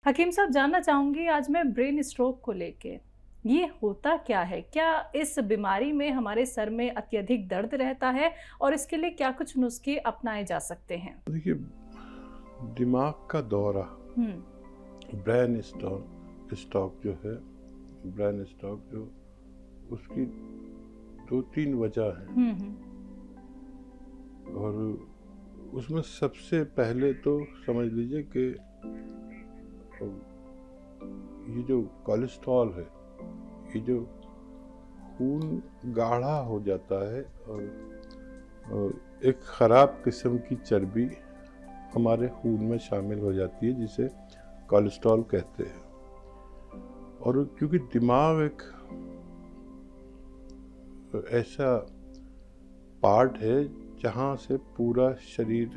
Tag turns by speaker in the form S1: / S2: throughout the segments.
S1: हकीम साहब, जानना चाहूँगी आज मैं ब्रेन स्ट्रोक को लेके। ये होता क्या है? क्या इस बीमारी में हमारे सर में अत्यधिक दर्द रहता है और इसके लिए क्या कुछ नुस्खे अपनाए जा सकते हैं?
S2: देखिए, दिमाग का दौरा,
S1: हुँ।
S2: ब्रेन स्टॉक स्टॉक जो है, ब्रेन स्टॉक जो उसकी 2-3 वजह हैं।
S1: हुँ, हुँ।
S2: और उसमें सबसे पहले तो समझ लीजिए कि ये जो कोलेस्ट्रॉल है, ये जो खून गाढ़ा हो जाता है और एक ख़राब किस्म की चर्बी हमारे खून में शामिल हो जाती है, जिसे कोलेस्ट्रॉल कहते हैं। और क्योंकि दिमाग एक ऐसा पार्ट है जहाँ से पूरा शरीर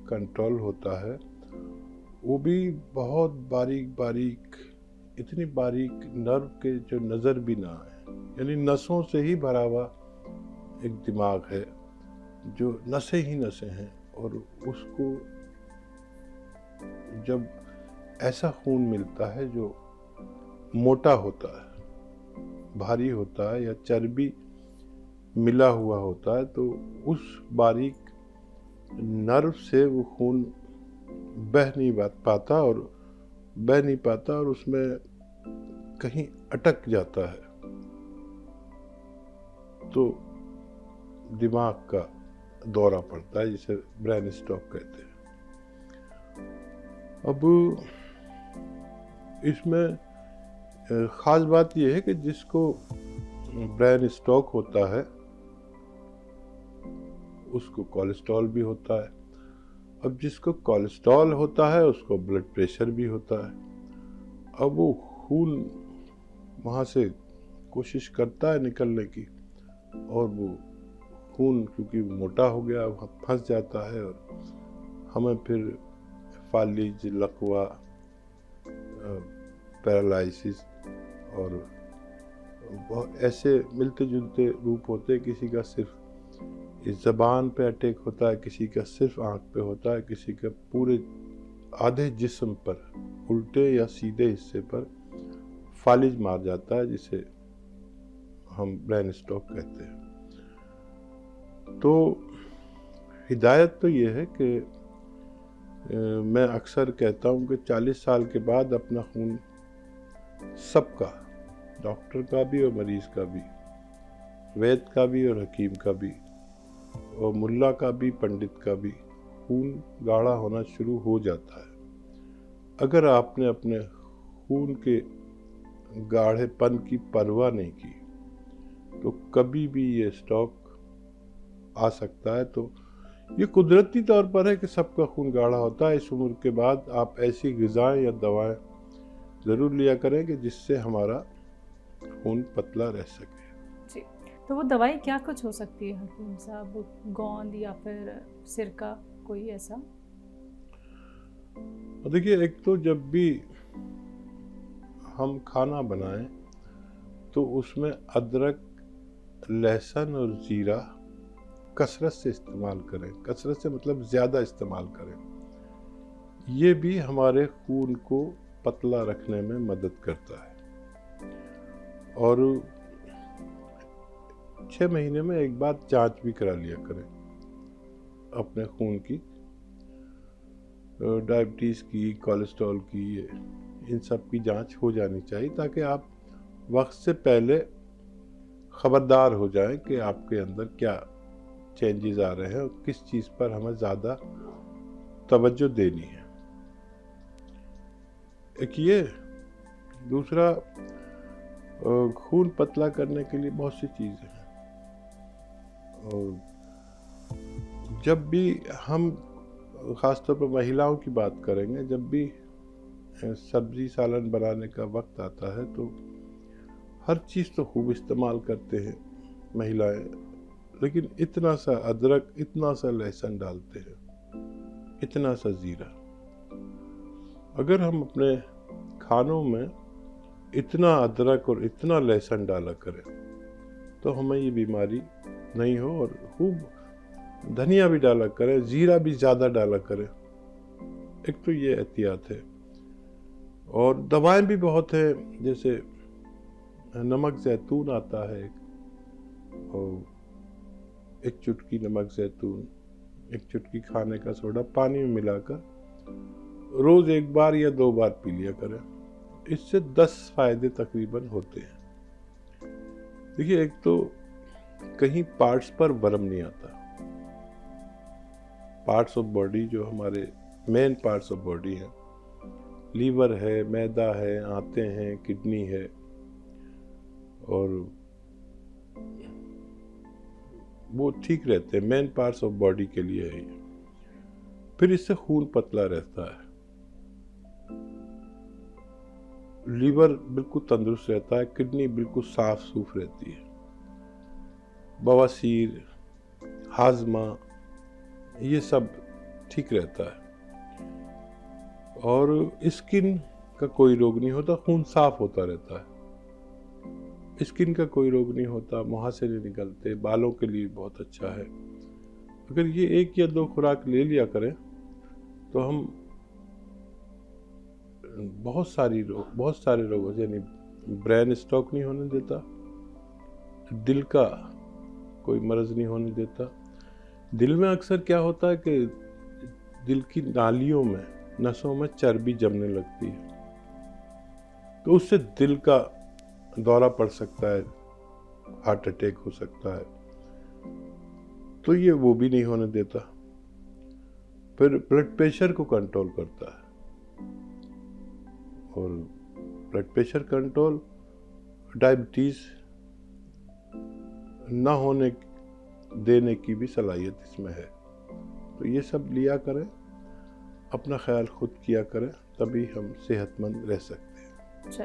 S2: कंट्रोल होता है, वो भी बहुत बारीक बारीक, इतनी बारीक नर्व के जो नज़र भी ना आए, यानी नसों से ही भरा हुआ एक दिमाग है, जो नसें ही नसें हैं। और उसको जब ऐसा खून मिलता है जो मोटा होता है, भारी होता है, या चर्बी मिला हुआ होता है, तो उस बारीक नर्व से वो खून बह नहीं पाता और उसमें कहीं अटक जाता है, तो दिमाग का दौरा पड़ता है, जिसे ब्रेन स्ट्रोक कहते हैं। अब इसमें ख़ास बात यह है कि जिसको ब्रेन स्ट्रोक होता है उसको कोलेस्ट्रॉल भी होता है। अब जिसको कोलेस्ट्रॉल होता है उसको ब्लड प्रेशर भी होता है। अब वो खून वहाँ से कोशिश करता है निकलने की, और वो खून क्योंकि मोटा हो गया वहाँ फंस जाता है, और हमें फिर फालिज, लकवा, पैरालिसिस और बहुत ऐसे मिलते जुलते रूप होते हैं। किसी का सिर्फ इस ज़बान पे अटैक होता है, किसी का सिर्फ आँख पे होता है, किसी का पूरे आधे जिस्म पर, उल्टे या सीधे हिस्से पर फालिज मार जाता है, जिसे हम ब्रेन स्ट्रोक कहते हैं। तो हिदायत तो ये है कि मैं अक्सर कहता हूँ कि 40 साल के बाद अपना खून सबका, डॉक्टर का भी और मरीज़ का भी, वैद्य का भी और हकीम का भी, और मुल्ला का भी, पंडित का भी, खून गाढ़ा होना शुरू हो जाता है। अगर आपने अपने खून के गाढ़ेपन की परवाह नहीं की तो कभी भी ये स्ट्रोक आ सकता है। तो ये कुदरती तौर पर है कि सबका खून गाढ़ा होता है। इस उम्र के बाद आप ऐसी ग़िज़ाएँ या दवाएं ज़रूर लिया करें कि जिससे हमारा खून पतला रह सके।
S1: जी। तो वो दवाई क्या कुछ हो सकती है हकीम साहब? गोंद या फिर सिरका, कोई ऐसा?
S2: देखिए, एक तो जब भी हम खाना बनाएं तो उसमें अदरक, लहसुन और ज़ीरा कसरत से इस्तेमाल करें। कसरत से मतलब ज़्यादा इस्तेमाल करें। ये भी हमारे खून को पतला रखने में मदद करता है। और 6 महीने में एक बार जांच भी करा लिया करें अपने खून की, डायबिटीज़ की, कोलेस्ट्रॉल की, इन सब की जांच हो जानी चाहिए, ताकि आप वक्त से पहले खबरदार हो जाएं कि आपके अंदर क्या चेंजेस आ रहे हैं और किस चीज़ पर हमें ज़्यादा तवज्जो देनी है। एक ये, दूसरा, खून पतला करने के लिए बहुत सी चीज़ें हैं। और जब भी हम, ख़ासतौर पर महिलाओं की बात करेंगे, जब भी सब्ज़ी सालन बनाने का वक्त आता है तो हर चीज़ तो खूब इस्तेमाल करते हैं महिलाएं, लेकिन इतना सा अदरक, इतना सा लहसुन डालते हैं, इतना सा ज़ीरा। अगर हम अपने खानों में इतना अदरक और इतना लहसुन डाला करें तो हमें ये बीमारी नहीं हो। और खूब धनिया भी डाला करें, ज़ीरा भी ज़्यादा डाला करें। एक तो ये एहतियात है। और दवाएं भी बहुत हैं, जैसे नमक ज़ैतून आता है और एक चुटकी नमक ज़ैतून, एक चुटकी खाने का सोडा पानी में मिलाकर रोज़ 1 बार या 2 बार पी लिया करें। इससे 10 फायदे तकरीबन होते हैं। देखिए, एक तो कहीं पार्ट्स पर वर्म नहीं आता। पार्ट्स ऑफ बॉडी जो हमारे मेन पार्ट्स ऑफ बॉडी हैं, लीवर है, मैदा है, आंतें हैं, किडनी है, और वो ठीक रहते हैं, मेन पार्ट्स ऑफ बॉडी के लिए है ये। फिर इससे खून पतला रहता है, लीवर बिल्कुल तंदुरुस्त रहता है, किडनी बिल्कुल साफ सूफ रहती है, बवासीर, हाजमा, ये सब ठीक रहता है, और स्किन का कोई रोग नहीं होता, खून साफ होता रहता है। स्किन का कोई रोग नहीं होता, मुहासे नहीं निकलते, बालों के लिए बहुत अच्छा है। अगर ये 1 या 2 खुराक ले लिया करें तो हम बहुत सारे रोग, यानी ब्रेन स्ट्रोक नहीं होने देता, दिल का कोई मर्ज नहीं होने देता। दिल में अक्सर क्या होता है कि दिल की नालियों में, नसों में चर्बी जमने लगती है, तो उससे दिल का दौरा पड़ सकता है, हार्ट अटैक हो सकता है, तो ये वो भी नहीं होने देता। फिर ब्लड प्रेशर को कंट्रोल करता है, और ब्लड प्रेशर कंट्रोल डायबिटीज ना होने देने की भी सलाहियत इसमें है। तो ये सब लिया करें, अपना ख्याल खुद किया करें, तभी हम सेहतमंद रह सकते हैं।